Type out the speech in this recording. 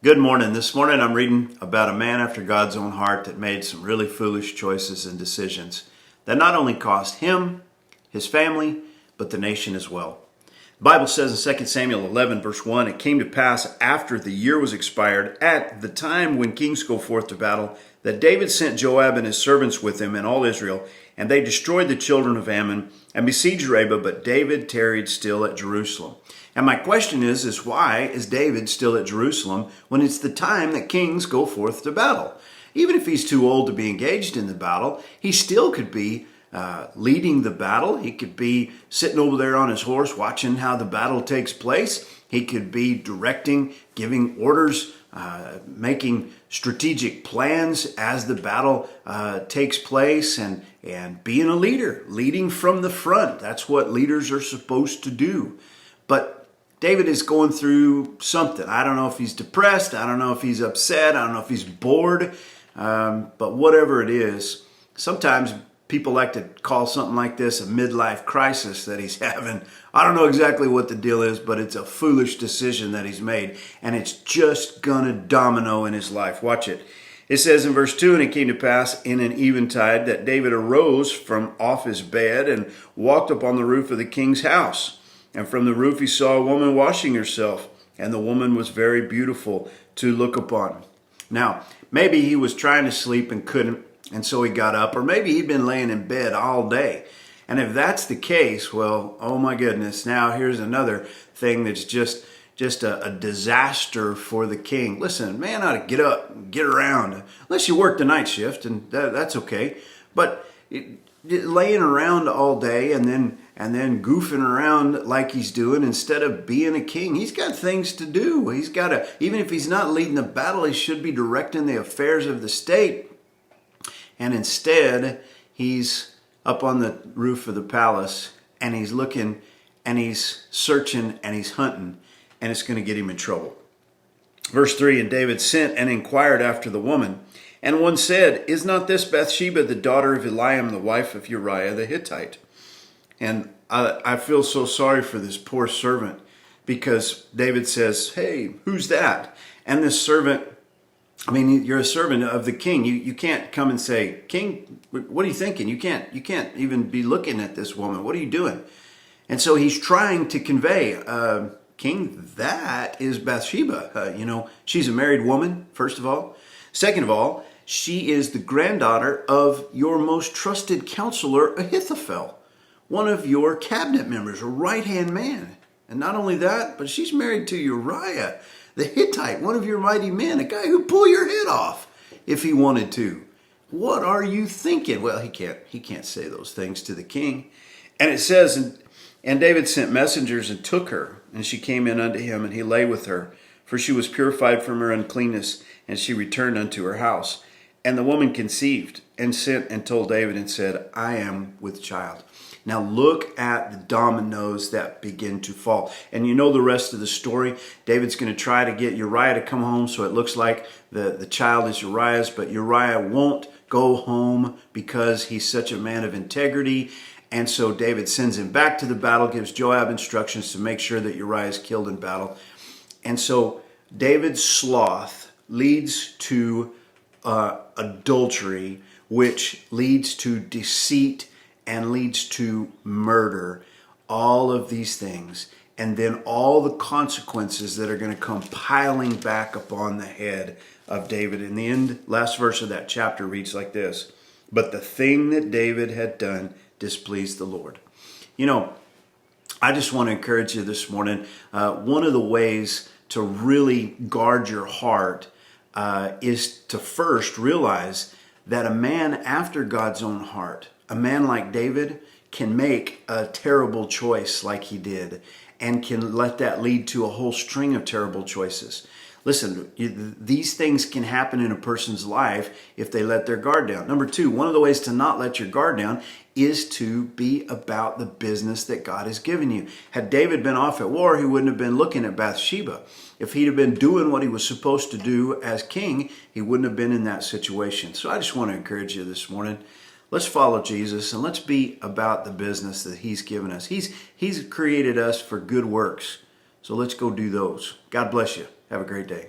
Good morning. This morning I'm reading about a man after God's own heart that made some really foolish choices and decisions that not only cost him, his family, but the nation as well. The Bible says in 2 Samuel 11 verse 1, it came to pass after the year was expired, at the time when kings go forth to battle, that David sent Joab and his servants with him and all Israel, and they destroyed the children of Ammon and besieged Rabbah, but David tarried still at Jerusalem. And my question is why is David still at Jerusalem when it's the time that kings go forth to battle? Even if he's too old to be engaged in the battle, he still could be leading the battle. He could be sitting over there on his horse watching how the battle takes place. He could be directing, giving orders, making strategic plans as the battle takes place, and being a leader, leading from the front. That's what leaders are supposed to do. But David is going through something. I don't know if he's depressed. I don't know if he's upset. I don't know if he's bored. But whatever it is, sometimes people like to call something like this a midlife crisis that he's having. I don't know exactly what the deal is, but it's a foolish decision that he's made, and it's just gonna domino in his life. Watch it. It says in verse 2, and it came to pass in an eventide that David arose from off his bed and walked upon the roof of the king's house. And from the roof he saw a woman washing herself, and the woman was very beautiful to look upon. Now, maybe he was trying to sleep and couldn't, and so he got up, or maybe he'd been laying in bed all day. And if that's the case, well, oh my goodness, now here's another thing that's just a disaster for the king. Listen, man ought to get up and get around, unless you work the night shift, and that's okay. But laying around all day and then goofing around like he's doing instead of being a king. He's got things to do. He's got to, even if he's not leading the battle, he should be directing the affairs of the state. And instead, he's up on the roof of the palace and he's looking and he's searching and he's hunting, and it's going to get him in trouble. Verse 3, and David sent and inquired after the woman. And one said, is not this Bathsheba the daughter of Eliam, the wife of Uriah the Hittite? And I feel so sorry for this poor servant, because David says, hey, who's that? And this servant, I mean, you're a servant of the king. You can't come and say, King, what are you thinking? You can't even be looking at this woman. What are you doing? And so he's trying to convey, King, that is Bathsheba. She's a married woman, first of all. Second of all, she is the granddaughter of your most trusted counselor, Ahithophel, one of your cabinet members, a right-hand man. And not only that, but she's married to Uriah, the Hittite, one of your mighty men, a guy who'd pull your head off if he wanted to. What are you thinking? Well, he can't say those things to the king. And it says, and David sent messengers and took her, and she came in unto him, and he lay with her, for she was purified from her uncleanness, and she returned unto her house. And the woman conceived and sent and told David and said, I am with child. Now look at the dominoes that begin to fall. And you know the rest of the story. David's going to try to get Uriah to come home, so it looks like the child is Uriah's, but Uriah won't go home because he's such a man of integrity. And so David sends him back to the battle, gives Joab instructions to make sure that Uriah is killed in battle. And so David's sloth leads to adultery, which leads to deceit and leads to murder. All of these things, and then all the consequences that are going to come piling back upon the head of David. In the end, last verse of that chapter reads like this: but the thing that David had done displeased the Lord. I just want to encourage you this morning. One of the ways to really guard your heart is to first realize that a man after God's own heart, a man like David, can make a terrible choice like he did, and can let that lead to a whole string of terrible choices. Listen, these things can happen in a person's life if they let their guard down. Number two, one of the ways to not let your guard down is to be about the business that God has given you. Had David been off at war, he wouldn't have been looking at Bathsheba. If he'd have been doing what he was supposed to do as king, he wouldn't have been in that situation. So I just want to encourage you this morning. Let's follow Jesus and let's be about the business that he's given us. He's created us for good works. So let's go do those. God bless you. Have a great day.